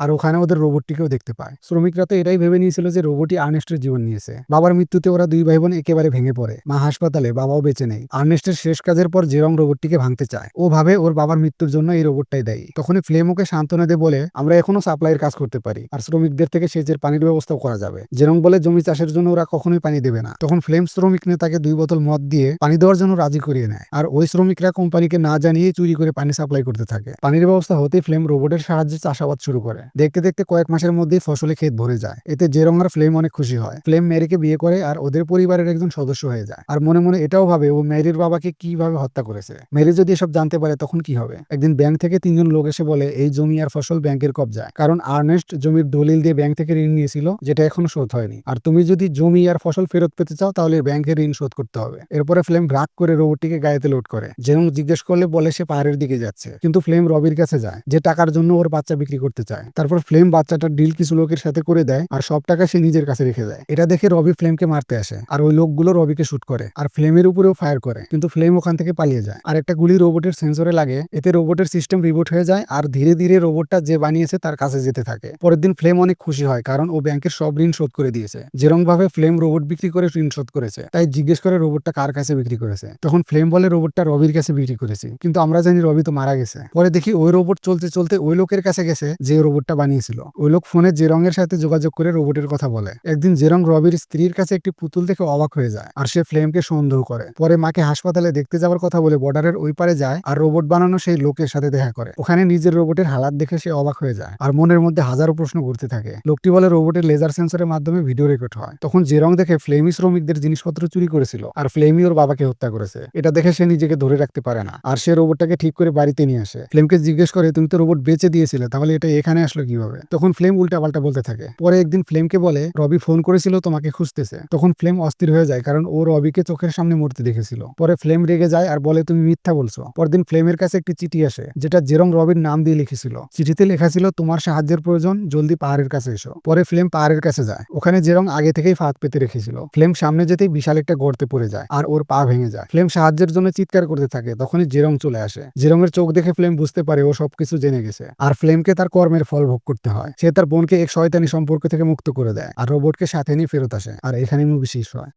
আর ওখানে ওদের রোবটটিকেও দেখতে পায়। শ্রমিকরা তো এটাই ভেবে নিয়েছিল যে রোবটই আর্নেস্টের জীবন নিয়েছে। বাবার মৃত্যুতে ওরা দুই ভাই বোন একেবারে ভেঙে পড়ে। মা হাসপাতালে, বাবাও বেঁচে নেই। আর্নেস্টের শেষ কাজের পর জেরং রোবটটিকে ভাঙতে চায়। ও ভাবে ওর বাবার মৃত্যুর জন্য এই রোবটটাই দায়ী। তখনই ফ্লেম ওকে সান্ত্বনা দিয়ে বলে, আমরা এখনো সাপ্লাইয়ের কাজ করতে পারি, আর শ্রমিকদের থেকে সেচের পানির ব্যবস্থাও করা যাবে। জেরং বলে জমি চাষের জন্য ওরা কখনোই পানি দেবে না। তখন ফ্লেম শ্রমিক নেতাকে 2 বোতল মদ দিয়ে পানি দেওয়ার জন্য রাজি করিয়ে নেয়, আর ওই শ্রমিকরা কোম্পানিকে না জানিয়ে চুরি করে পানি সাপ্লাই করতে থাকে। পানির ব্যবস্থা হতেই ফ্লেম রোবটের সাহায্যে চাষাবাদ শুরু করে। দেখতে দেখতে কয়েক মাসের মধ্যেই ফসলে ক্ষেত ভরে যায়। এতে জেরং আর ফ্লেম অনেক খুশি হয়। ফ্লেম ম্যারিকে বিয়ে করে আর ওদের পরিবারের একজন সদস্য হয়ে যায়। আর মনে মনে এটাও ভাবে ও ম্যারির বাবাকে কিভাবে হত্যা করেছে। ম্যারি যদি এসব জানতে পারে তখন কি হবে। একদিন ব্যাংক থেকে 3জন লোক এসে বলে এই জমি আর ফসল ব্যাংকের কবজায়, কারণ আর্নেস্ট জমির দলিল দিয়ে ব্যাংক থেকে ঋণ নিয়েছিল, যেটা এখনো শোধ হয়নি। আর তুমি যদি জমি আর ফসল ফেরত পেতে চাও তাহলে ব্যাংকের ঋণ শোধ করতে হবে। এরপরে ফ্লেম রাগ করে রোবটটিকে গাড়িতে লোড করে। জেরং জিজ্ঞেস করলে বলে সে পাহাড়ের দিকে যাচ্ছে, কিন্তু ফ্লেম রবির কাছে যায়, যে টাকার জন্য ওর বাচ্চা বিক্রি করতে চায়। তারপর ফ্লেম বাচ্চাটার ডিল কিছু লোকের সাথে করে দেয়, আর সব টাকা সে নিজের কাছে রেখে দেয়। এটা দেখে রবি ফ্লেমকে মারতে আসে, আর ওই লোকগুলো রবিকে শুট করে আর ফ্লেমের উপরেও ফায়ার করে, কিন্তু ফ্লেম ওখান থেকে পালিয়ে যায়। আর একটা গুলি রোবটের সেন্সরে লাগে, এতে রোবটের সিস্টেম রিবুট হয়ে যায়, আর ধীরে ধীরে রোবটটা যে বানিয়েছে তার কাছে যেতে থাকে। পরের দিন ফ্লেম অনেক খুশি হয়, কারণ ও ব্যাংকের সব ঋণ শোধ করে দিয়েছে। যেরকম ভাবে ফ্লেম রোবট বিক্রি করে ঋণ শোধ করেছে, তাই জিজ্ঞেস করে রোবটটা কার কাছে বিক্রি করেছে। তখন ফ্লেম বলে রোবটটা রবির কাছে বিক্রি করেছি, কিন্তু আমরা জানি রবি তো মারা গেছে। পরে দেখি ওই রোবট চলতে চলতে ওই লোকের কাছে গেছে যে রোবটটা বানিয়েছিল। ওই লোক ফোনে জেরং এর সাথে যোগাযোগ করে রোবটের কথা বলে। একদিন জেরং রবির স্ত্রীর কাছে একটি পুতুল দেখে অবাক হয়ে যায়, আর সে ফ্লেমকে সন্দেহ করে। পরে মাকে হাসপাতালে দেখতে যাওয়ার কথা বলে বর্ডারের ওই পারে যায়, আর রোবট বানানো সেই লোকের সাথে দেখা করে। ওখানে নিজের রোবটের হালাত দেখে সে অবাক হয়ে যায়, আর মনের মধ্যে হাজারো প্রশ্ন ঘুরতে থাকে। লোকটি বলে রোবটের লেজার সেন্সরের মাধ্যমে ভিডিও রেকর্ড হয়। তখন জেরং দেখে ফ্লেমি শ্রমিকদের জিনিসপত্র চুরি করেছিল, আর ফ্লেমি ওর বাবাকে হত্যা করেছে। এটা দেখে সে নিজেকে ধরে রাখতে পারে না, আর সে রোবটটাকে ঠিক করে বাড়িতে নিয়ে আসে। ফ্লেমকে জিজ্ঞেস করে তুমি তো রোবট বেঁচে দিয়েছিলে, তাহলে এটা এখানে আসলো কিভাবে? তখন ফ্লেম উল্টাপাল্টা বলতে থাকে। পরে একদিন ফ্লেমকে বলে রবি ফোন করেছিল তোমাকে খুঁজতেছে। তখন ফ্লেম অস্থির হয়ে যায়, কারণ ও রবিকে চোখের সামনে মরতে দেখেছিল। পরে ফ্লেম রেগে যায় আর বলে তুমি মিথ্যা বলছো। পরদিন ফ্লেমের কাছে একটি চিঠি আসে, যেটা জেরং রবির নাম দিয়ে লিখেছিল। চিঠিতে লেখা ছিল তোমার সাহায্যের প্রয়োজন, জলদি পাহাড়ের কাছে এসো। পরে ফ্লেম পাহাড়ের কাছে যায়। ওখানে জেরং আগে থেকেই ফাঁদ পেতে রেখেছিল। ফ্লেম সামনে যেতেই বিশাল একটা গর্তে পড়ে যায়, আর ওর পা ভেঙে যায়। ফ্লেম সাহায্যের জন্য চিৎকার করতে থাকে, তখনই জেরং চলে আসে। জেরং এর চোখ দেখে ফ্লেম বুঝতে পারে ও সবকিছু জেনে গেছে, আর ফ্লেমকে তার কর্মের ফল ভোগ করতে হয়। সে তার বোনকে এক শয়তানি সম্পর্ক থেকে মুক্ত করে দেয়, আর রোবটকে সাথে নিয়ে ফেরত আসে। আর এখানে মুভি শেষ হয়।